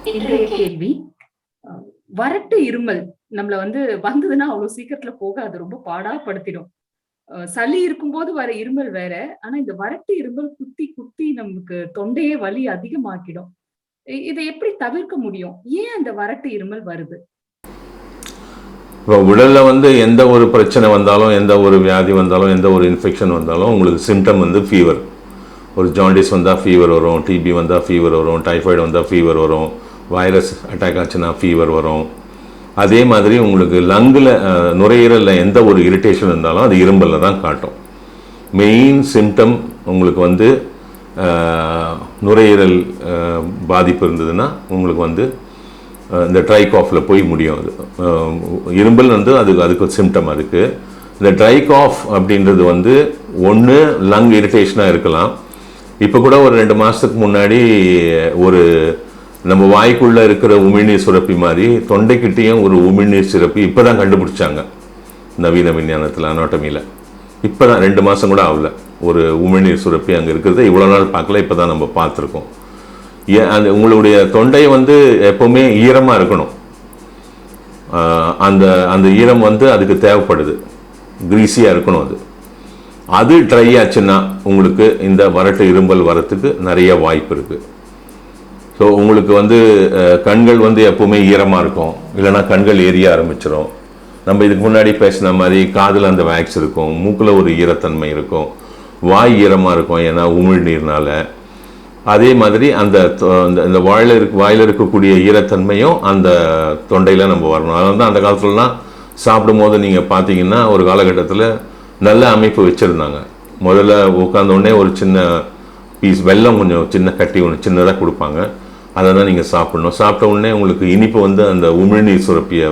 இன்றைய கேள்வி, அ வறட்டு இருமல் நம்மள வந்ததுன்னா அவ்ளோ சீக்கிரத்துல போகாது. ரொம்ப பாடா படுத்திடும். சளி இருக்கும்போது வர இருமல் வேற. ஆனா இந்த வறட்டு இருமல் குத்தி குத்தி நமக்கு தொண்டையே வலி அதிகமாக்கிடும். இத எப்படி தவிர்க்க முடியும்? ஏன் அந்த வறட்டு இருமல் வருது? இப்போ உடலில் எந்த ஒரு பிரச்சனை வந்தாலும், எந்த ஒரு வியாதி வந்தாலும், எந்த ஒரு இன்ஃபெக்ஷன் வந்தாலும் உங்களுக்கு சிம்டம் ஃபீவர். ஒரு ஜாண்டிஸ் வந்தால் ஃபீவர் வரும், டிபி வந்தால் ஃபீவர் வரும், டைஃபாய்டு வந்தால் ஃபீவர் வரும், வைரஸ் அட்டாக் ஆச்சுன்னா ஃபீவர் வரும். அதே மாதிரி உங்களுக்கு லங்கில் நுரையீரலில் எந்த ஒரு இரிட்டேஷன் இருந்தாலும் அது இரும்பலில் தான் காட்டும். மெயின் சிம்டம் உங்களுக்கு நுரையீரல் பாதிப்பு இருந்ததுன்னா உங்களுக்கு இந்த ட்ரை காஃபில் போய் முடியும். அது இரும்பல் அதுக்கு சிம்டம். அதுக்கு இந்த ட்ரை காஃப் அப்படின்றது ஒன்று லங் இரிட்டேஷனாக இருக்கலாம். இப்போ கூட ஒரு 2 மாதத்துக்கு முன்னாடி ஒரு நம்ம வாய்க்குள்ளே இருக்கிற உமிழ்நீர் சுரப்பி மாதிரி தொண்டைக்கிட்டேயும் ஒரு உமிழ்நீர் சுரப்பி இப்போ தான் கண்டுபிடிச்சாங்க நவீன விஞ்ஞானத்தில், அனாட்டமியில். இப்போ தான் 2 மாதம் கூட ஆகல. ஒரு உமிழ்நீர் சுரப்பி அங்கே இருக்கிறத இவ்வளோ நாள் பார்க்கல, இப்போ தான் நம்ம பார்த்துருக்கோம். அந்த உங்களுடைய தொண்டை எப்போவுமே ஈரமாக இருக்கணும். அந்த அந்த ஈரம் அதுக்கு தேவைப்படுது. கிரீஸியாக இருக்கணும். அது ட்ரை ஆச்சுன்னா உங்களுக்கு இந்த வறட்டு இரும்பல் வரத்துக்கு நிறைய வாய்ப்பு இருக்குது. ஸோ உங்களுக்கு கண்கள் எப்போவுமே ஈரமாக இருக்கும், இல்லைனா கண்கள் எரிய ஆரம்பிச்சிடும். நம்ம இதுக்கு முன்னாடி பேசின மாதிரி காதில் அந்த வேக்ஸ் இருக்கும், மூக்கில் ஒரு ஈரத்தன்மை இருக்கும், வாய் ஈரமாக இருக்கும், ஏன்னா உமிழ்நீர்னால. அதே மாதிரி அந்த வாயில் இருக்கக்கூடிய ஈரத்தன்மையும் அந்த தொண்டையில் நம்ம வரணும். அதனால தான் அந்த காலத்துலலாம் சாப்பிடும் போது நீங்கள் பார்த்தீங்கன்னா ஒரு காலகட்டத்தில் நல்ல அமைப்பு வச்சுருந்தாங்க. முதல்ல உட்காந்தோடனே ஒரு சின்ன பீஸ் வெல்லம், கொஞ்சம் சின்ன கட்டி ஒன்று சின்னதாக கொடுப்பாங்க. அதை தான் நீங்கள் சாப்பிடணும். சாப்பிட்ட உடனே உங்களுக்கு இனிப்பு அந்த உமிழ்நீர் சுரப்பியை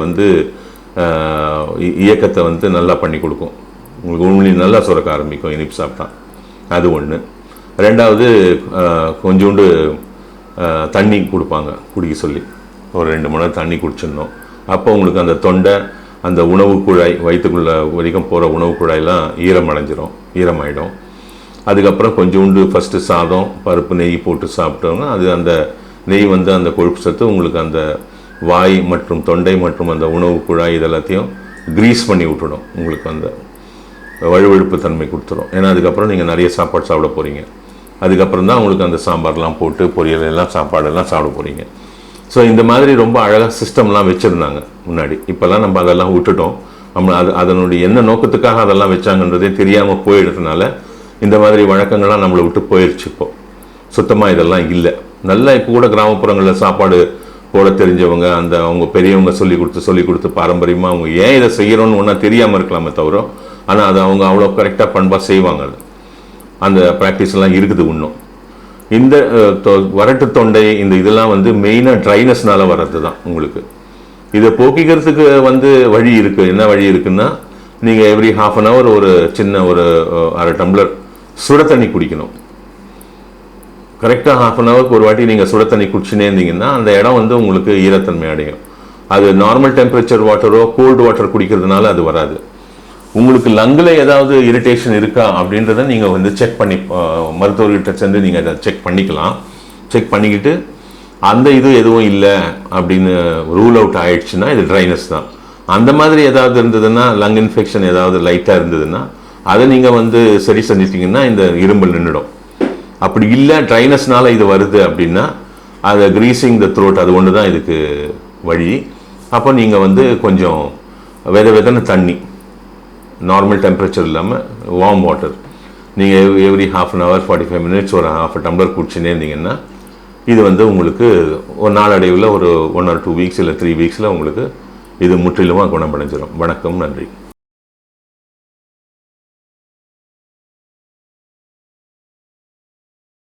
இயக்கத்தை நல்லா பண்ணி கொடுக்கும். உங்களுக்கு உமிழ்நீர் நல்லா சுரக்க ஆரம்பிக்கும் இனிப்பு சாப்பிட்டா. அது ஒன்று. ரெண்டாவது, கொஞ்சோண்டு தண்ணி கொடுப்பாங்க குடிக்க சொல்லி. ஒரு 2 மணி நேரம் தண்ணி குடிச்சிடணும். அப்போ உங்களுக்கு அந்த தொண்டை, அந்த உணவு குழாய், வயிற்றுக்குள்ளே வரைக்கும் போகிற உணவு குழாயெல்லாம் ஈரமாயிடும். அதுக்கப்புறம் கொஞ்சோண்டு ஃபஸ்ட்டு சாதம், பருப்பு, நெய் போட்டு சாப்பிட்டோம்னா அது அந்த நெய் அந்த கொழுப்பு சத்து உங்களுக்கு அந்த வாய் மற்றும் தொண்டை மற்றும் அந்த உணவு குழாய் இதெல்லாத்தையும் க்ரீஸ் பண்ணி விட்டுடும். உங்களுக்கு அந்த வழுவழுப்பு தன்மை கொடுத்துரும். ஏன்னா அதுக்கப்புறம் நீங்கள் நிறைய சாப்பாடு சாப்பிட போகிறீங்க. அதுக்கப்புறம் தான் உங்களுக்கு அந்த சாம்பார்லாம் போட்டு பொரியல் எல்லாம் சாப்பாடெல்லாம் சாப்பிட போகிறீங்க. ஸோ இந்த மாதிரி ரொம்ப அழகாக சிஸ்டம்லாம் வச்சுருந்தாங்க முன்னாடி. இப்போல்லாம் நம்ம அதெல்லாம் விட்டுட்டோம். நம்ம அதனுடைய என்ன நோக்கத்துக்காக அதெல்லாம் வச்சாங்கன்றதே தெரியாமல் போயிடுறதுனால இந்த மாதிரி வழக்கங்கள்லாம் நம்மளை விட்டு போயிடுச்சு. இப்போது சுத்தமாக இதெல்லாம் இல்லை. நல்லா இப்போ கூட கிராமப்புறங்களில் சாப்பாடு போட தெரிஞ்சவங்க, அவங்க பெரியவங்க சொல்லி கொடுத்து பாரம்பரியமாக அவங்க ஏன் இதை செய்கிறோன்னு ஒன்றா தெரியாமல் இருக்கலாமே தவிர, ஆனால் அதை அவங்க அவ்வளோ கரெக்டாக பண்பாக செய்வாங்க. அந்த ப்ராக்டிஸ்லாம் இருக்குது இன்னும். இந்த வறட்டு தொண்டை இதெல்லாம் மெயினாக ட்ரைனஸ்னால வர்றது தான். உங்களுக்கு இதை போக்கிக்கிறதுக்கு வழி இருக்குது. என்ன வழி இருக்குன்னா, நீங்கள் எவ்ரி 1/2 hour ஒரு சின்ன ஒரு 1/2 டம்ளர் சுட தண்ணி குடிக்கணும். கரெக்டாக 1/2 hourக்கு ஒரு வாட்டி நீங்கள் சுட தண்ணி குடிச்சுனே இருந்தீங்கன்னா அந்த இடம் உங்களுக்கு ஈரத்தன்மை அடையும். அது நார்மல் டெம்பரேச்சர் வாட்டரோ கோல்டு வாட்டர் குடிக்கிறதுனால அது வராது. உங்களுக்கு லங்கில் ஏதாவது இரிட்டேஷன் இருக்கா அப்படின்றத நீங்கள் செக் பண்ணி மருத்துவர்கிட்ட சென்று நீங்கள் அதை செக் பண்ணிக்கலாம். செக் பண்ணிக்கிட்டு அந்த இது எதுவும் இல்லை அப்படின்னு ரூல் அவுட் ஆயிடுச்சுன்னா இது ட்ரைனஸ் தான். அந்த மாதிரி ஏதாவது இருந்ததுன்னா, லங் இன்ஃபெக்ஷன் ஏதாவது லைட்டாக இருந்ததுன்னா அதை நீங்கள் சரி செஞ்சிட்டிங்கன்னா இந்த இரும்பல் நின்றுடும். அப்படி இல்லை, ட்ரைனஸ்னால இது வருது அப்படின்னா அதை க்ரீஸிங் த த்ரோட், அது ஒன்று தான் இதுக்கு வழி. அப்போ நீங்கள் கொஞ்சம் வெதன்னு தண்ணி, நார்மல் டெம்பரேச்சர் இல்லாமல் வார்ம் வாட்டர், நீங்கள் எவ்ரி 1/2 hour 45 minutes ஒரு 1/2 டம்ளர் குடிச்சுனே இருந்தீங்கன்னா இது உங்களுக்கு ஒரு நாளடைவில் ஒரு 1 or 2 weeks இல்லை 3 weeksல உங்களுக்கு இது முற்றிலுமாக குணமடைஞ்சிடும். வணக்கம், நன்றி.